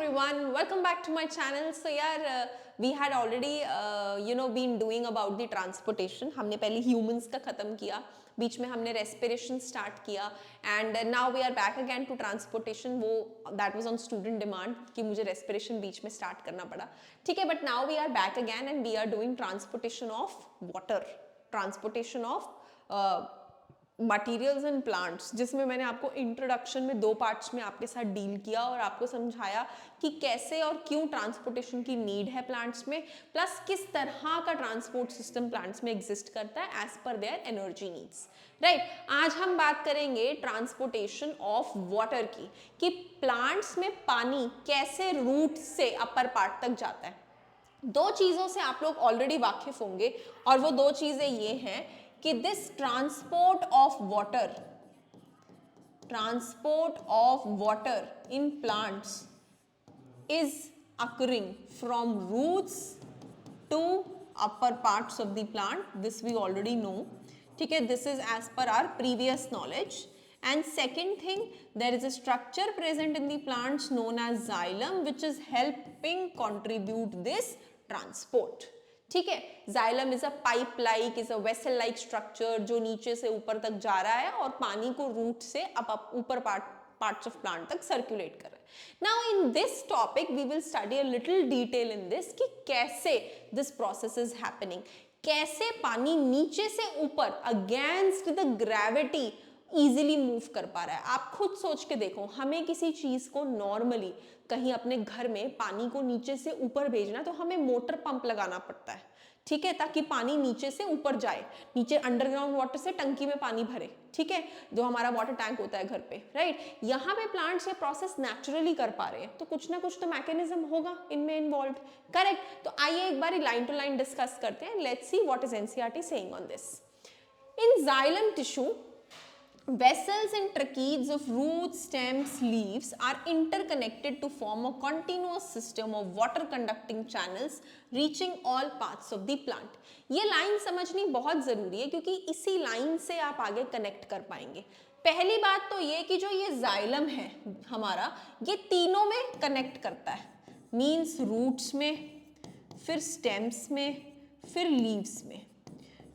everyone, welcome back to my channel. So यार we had already been doing about the transportation. हमने पहले humans का खत्म किया, बीच में हमने respiration start किया and now we are back again to transportation. वो that was on student demand कि मुझे respiration बीच में start करना पड़ा, ठीक है. But now we are back again and we are doing transportation of water, transportation of materials and plants, जिसमें मैंने आपको इंट्रोडक्शन में 2 पार्ट्स में आपके साथ डील किया और आपको समझाया कि कैसे और क्यों ट्रांसपोर्टेशन की नीड है प्लांट्स में, प्लस किस तरह का ट्रांसपोर्ट सिस्टम प्लांट्स में एग्जिस्ट करता है as per their energy needs, right. आज हम बात करेंगे ट्रांसपोर्टेशन ऑफ वाटर की, कि प्लांट्स में पानी कैसे रूट से अपर पार्ट तक जाता है. 2 चीज़ों से आप लोग ऑलरेडी वाकिफ होंगे और वो 2 चीज़ें ये हैं कि this transport of water in plants is occurring from roots to upper parts of the plant. This we already know, ठीक है. This is as per our previous knowledge. And second thing, there is a structure present in the plants known as xylem, which is helping contribute this transport. ठीक है. Xylem is a pipe like, is a vessel like structure जो नीचे से ऊपर तक जा रहा है और पानी को रूट से ऊपर parts of plant तक circulate कर रहा है. Now in this topic we will study a little detail in this कि कैसे this process is happening, कैसे पानी नीचे से ऊपर against the gravity easily move कर पा रहा है. आप खुद सोच के देखो, हमें किसी चीज को नॉर्मली कहीं अपने घर में पानी को नीचे से ऊपर भेजना तो हमें मोटर पंप लगाना पड़ता है, ठीक है, ताकि पानी नीचे से ऊपर जाए, नीचे अंडरग्राउंड वाटर से टंकी में पानी भरे, ठीक है, जो हमारा वाटर टैंक होता है घर पे, राइट. यहाँ पे प्लांट्स ये प्रोसेस नेचुरली कर पा रहे हैं, तो कुछ ना कुछ तो मैकेनिज्म होगा इनमें इन्वॉल्व, करेक्ट. तो आइए एक बार लाइन टू लाइन डिस्कस करते हैं. Let's see what is NCERT saying on this. In xylem tissue, vessels and tracheids of roots, stems, leaves are interconnected to form a continuous system of water conducting channels reaching all parts of the plant. ये line समझनी बहुत ज़रूरी है क्योंकि इसी line से आप आगे कनेक्ट कर पाएंगे. पहली बात तो ये कि जो ये जाइलम है हमारा, ये तीनों में कनेक्ट करता है, मीन्स रूट्स में, फिर स्टेम्स में, फिर लीव्स में.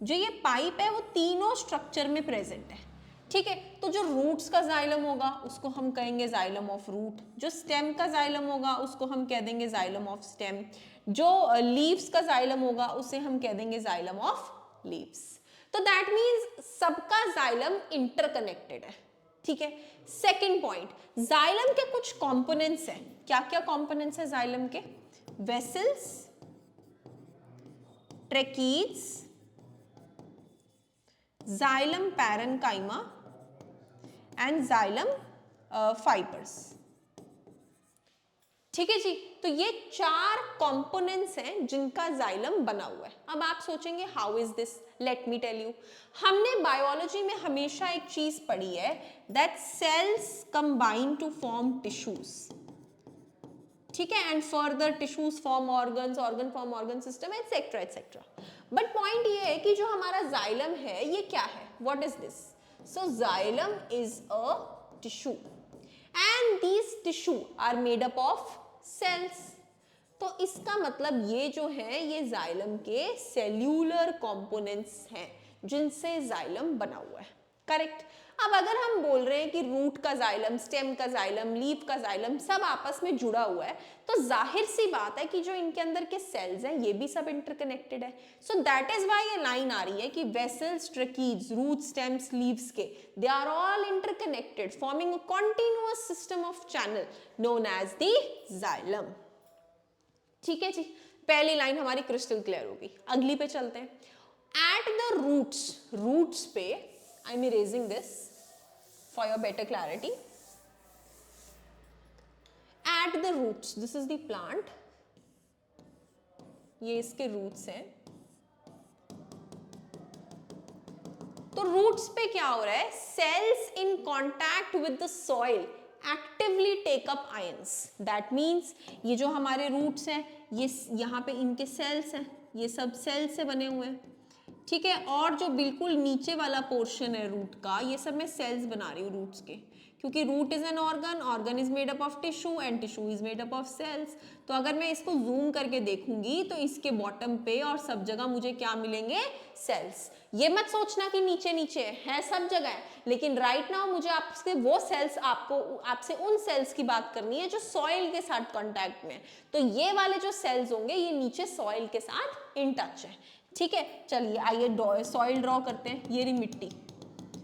जो ये पाइप है वो तीनों स्ट्रक्चर में प्रेजेंट है, ठीक है. तो जो रूट्स का जाइलम होगा उसको हम कहेंगे जाइलम ऑफ रूट, जो स्टेम का जाइलम होगा उसको हम कह देंगे जाइलम ऑफ स्टेम, जो लीव्स का जाइलम होगा उसे हम कह देंगे जाइलम ऑफ लीव्स. तो दैट मीन्स सबका जाइलम इंटरकनेक्टेड है, ठीक है. सेकेंड पॉइंट, जाइलम के कुछ कॉम्पोनेंट्स हैं. क्या क्या कॉम्पोनेंट्स है जाइलम के? Vessels, tracheids, xylem parenchyma and xylem fibres, ठीक है जी. तो ये 4 कंपोनेंट्स हैं जिनका जाइलम बना हुआ है. अब आप सोचेंगे how is this, let me tell you. हमने बायोलॉजी में हमेशा एक चीज पढ़ी है, that cells combine to form tissues, ठीक है, and further tissues form organs, organ form organ system, etcetera etcetera. But point ये है कि जो हमारा जाइलम है ये क्या है, what is this? So xylem is a tissue and these tissue are made up of cells. तो इसका मतलब ये जो है ये जाइलम के सेल्यूलर कंपोनेंट्स हैं जिनसे जाइलम बना हुआ है, करेक्ट. अब अगर हम बोल रहे हैं कि रूट का जाइलम, स्टेम का जाइलम, लीफ का जाइलम सब आपस में जुड़ा हुआ है, तो जाहिर सी बात है कि जो इनके अंदर के सेल्स हैं ये भी सब इंटरकनेक्टेड है. सो दैट इज व्हाई ये लाइन आ रही है कि vessels, tracheids, root, stems, leaves के, they are all interconnected forming a continuous system of channel known as the xylem, ठीक है जी. पहली लाइन हमारी क्रिस्टल क्लियर होगी. अगली पे चलते हैं. एट द रूट्स पे, I am erasing this for your better clarity. At the roots, this is the plant. ये इसके roots हैं. तो roots पे क्या हो रहा है? Cells in contact with the soil actively take up ions. That means ये जो हमारे roots हैं, ये यहाँ पे इनके cells हैं, ये सब cells से बने हुए हैं, ठीक है. और जो बिल्कुल नीचे वाला पोर्शन है रूट का, ये सब मैं सेल्स बना रही हूँ रूट्स के. क्योंकि root is an organ, organ is made up of tissue and tissue is made up of cells. तो अगर मैं इसको जूम करके देखूंगी तो इसके बॉटम पे और सब जगह मुझे क्या मिलेंगे, सेल्स। ये मत सोचना कि नीचे नीचे है, सब जगह है, लेकिन राइट नाउ मुझे आपसे वो सेल्स, आपसे उन सेल्स की बात करनी है जो सॉइल के साथ कांटेक्ट में है। तो ये वाले जो सेल्स होंगे ये नीचे सॉइल के साथ इन टच है, ठीक है। चलिए आइए सॉइल ड्रॉ करते हैं। ये रही मिट्टी,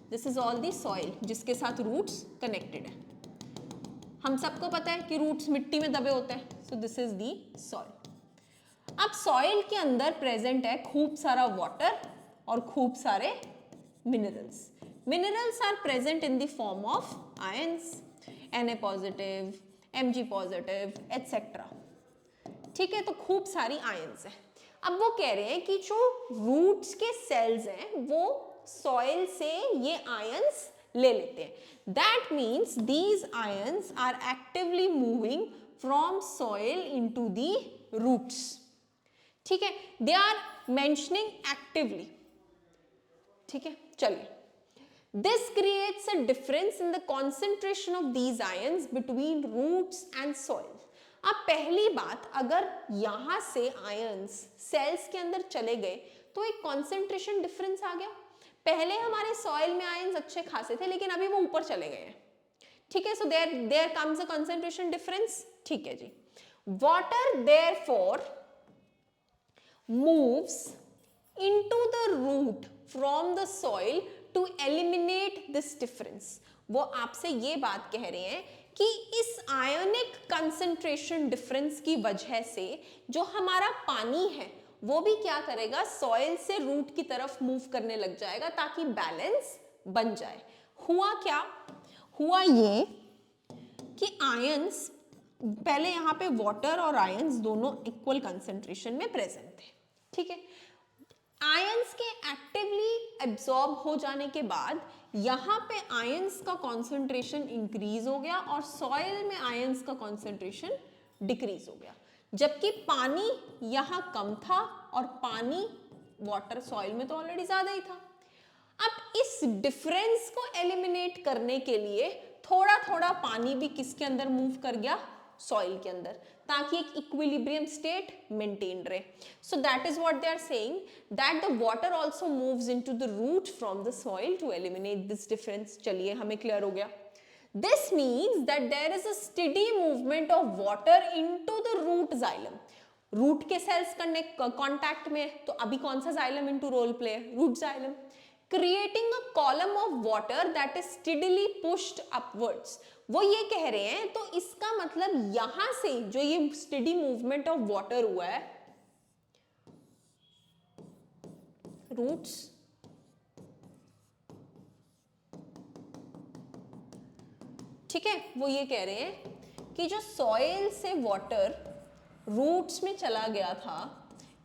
this is all the soil जिसके साथ रूट्स कनेक्टेड है। हम सबको पता है कि रूट्स मिट्टी में दबे होते हैं, so this is the soil. अब सॉइल के अंदर प्रेजेंट है खूब सारा वाटर और खूब सारे minerals. Minerals are present in the form of ions, Na positive, Mg positive etcetera, ठीक है। तो खूब सारी आयंस है। अब वो कह रहे हैं कि जो रूट्स के सेल्स हैं वो सॉइल से ये आयंस ले लेते हैं। That means these ions are actively moving from soil into the roots, ठीक है। दे आर मेंशनिंग एक्टिवली, ठीक है। चलिए, this creates a difference in the concentration of these ions between roots and soil. अब पहली बात, अगर यहां से आयंस सेल्स के अंदर चले गए तो एक कॉन्सेंट्रेशन डिफरेंस आ गया। पहले हमारे सॉइल में आयंस अच्छे खासे थे, लेकिन अभी वो ऊपर चले गए हैं, ठीक है। So there comes a concentration difference, ठीक है जी। Water therefore moves into the root from the soil to eliminate this difference. वो आपसे ये बात कह रहे हैं कि इस आयोनिक कंसंट्रेशन डिफरेंस की वजह से जो हमारा पानी है वो भी क्या करेगा, सॉइल से रूट की तरफ मूव करने लग जाएगा ताकि बैलेंस बन जाए। हुआ क्या, हुआ ये कि आयंस, पहले यहाँ पे वाटर और आयंस दोनों इक्वल कंसंट्रेशन में प्रेजेंट थे, ठीक है। आयंस के एक्टिवली एब्जॉर्ब हो जाने के बाद यहां पे आयंस का कॉन्सेंट्रेशन इंक्रीज हो गया और सॉइल में आयंस का कॉन्सेंट्रेशन डिक्रीज हो गया, जबकि पानी यहां कम था और पानी वाटर सॉइल में तो ऑलरेडी ज्यादा ही था। अब इस डिफरेंस को एलिमिनेट करने के लिए थोड़ा थोड़ा पानी भी किसके अंदर मूव कर गया, सॉइल के अंदर, ताकि एक इक्विलिब्रियम स्टेट मेंटेन रहे। So that is what they are saying, that the water also moves into the root from the soil to eliminate this difference. चलिए, हमें क्लियर हो गया। This means that there is a steady movement of water into the root xylem. Root के cells contact में, तो अभी कौन सा xylem into role play, root xylem, creating a column of water that is steadily pushed upwards। वो ये कह रहे हैं, तो इसका मतलब यहां से जो ये स्टेडी मूवमेंट ऑफ वाटर हुआ है रूट्स ठीक है, वो ये कह रहे हैं कि जो सॉइल से वाटर रूट्स में चला गया था,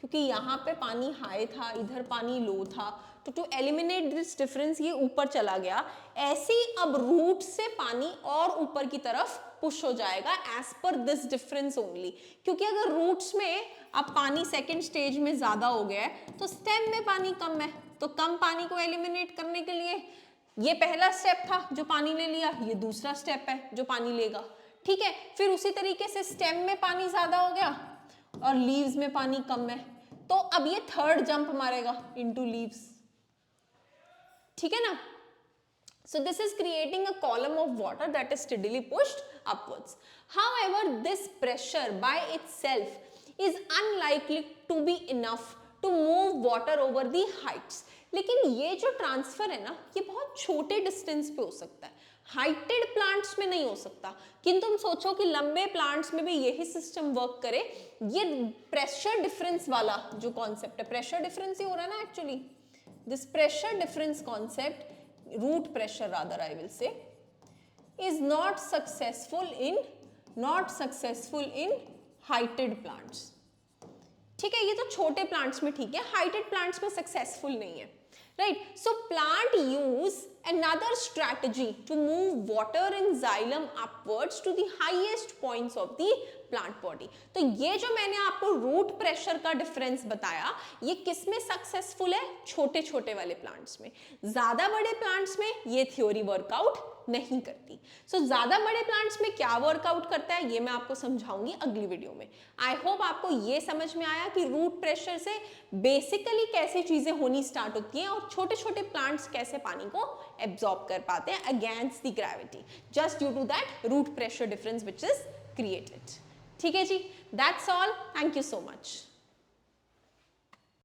क्योंकि यहाँ पे पानी हाई था, इधर पानी लो था, तो टू एलिमिनेट दिस डिफरेंस ये ऊपर चला गया। ऐसे ही अब रूट से पानी और ऊपर की तरफ पुश हो जाएगा as per this difference only, क्योंकि अगर रूट्स में अब पानी सेकेंड स्टेज में ज्यादा हो गया है तो स्टेम में पानी कम है, तो कम पानी को एलिमिनेट करने के लिए ये पहला स्टेप था जो पानी ले लिया, ये दूसरा स्टेप है जो पानी लेगा, ठीक है। फिर उसी तरीके से स्टेम में पानी ज्यादा हो गया और लीव्स में पानी कम है, तो अब ये थर्ड जंप मारेगा इनटू लीव्स, ठीक है ना। So this is creating a column of water that is steadily pushed upwards. However, this pressure by itself is unlikely to be enough to move water over the heights. लेकिन ये जो transfer है ना, ये बहुत छोटे डिस्टेंस पे हो सकता है, हाइटेड प्लांट्स में नहीं हो सकता। किंतु तुम सोचो कि लंबे प्लांट्स में भी यही सिस्टम वर्क करे। ये प्रेशर डिफरेंस वाला जो कॉन्सेप्ट है, प्रेशर डिफरेंस ही हो रहा है ना actually, this pressure difference concept, root pressure rather I will say, is not successful in heighted plants, ठीक है। ये तो छोटे प्लांट्स में ठीक है, हाइटेड प्लांट्स में सक्सेसफुल नहीं है, right. So plant use another strategy to move water in xylem upwards to the highest points of the plant body। तो ये जो मैंने आपको रूट प्रेशर का डिफरेंस बताया, ये किस में सक्सेसफुल है, छोटे छोटे वाले प्लांट्स में। ज्यादा बड़े प्लांट्स में ये थ्योरी वर्कआउट नहीं करती। सो ज़्यादा बड़े प्लांट्स में क्या वर्कआउट करता है ये मैं आपको समझाऊंगी अगली वीडियो में। आई होप आपको ये समझ में आया कि रूट प्रेशर से बेसिकली कैसी चीज़ें होनी स्टार्ट होती हैं और छोटे छोटे प्लांट्स कैसे पानी को एब्जॉर्ब कर पाते हैं against the gravity just due to that root pressure difference which is created. ठीक है जी, that's all, thank you so much.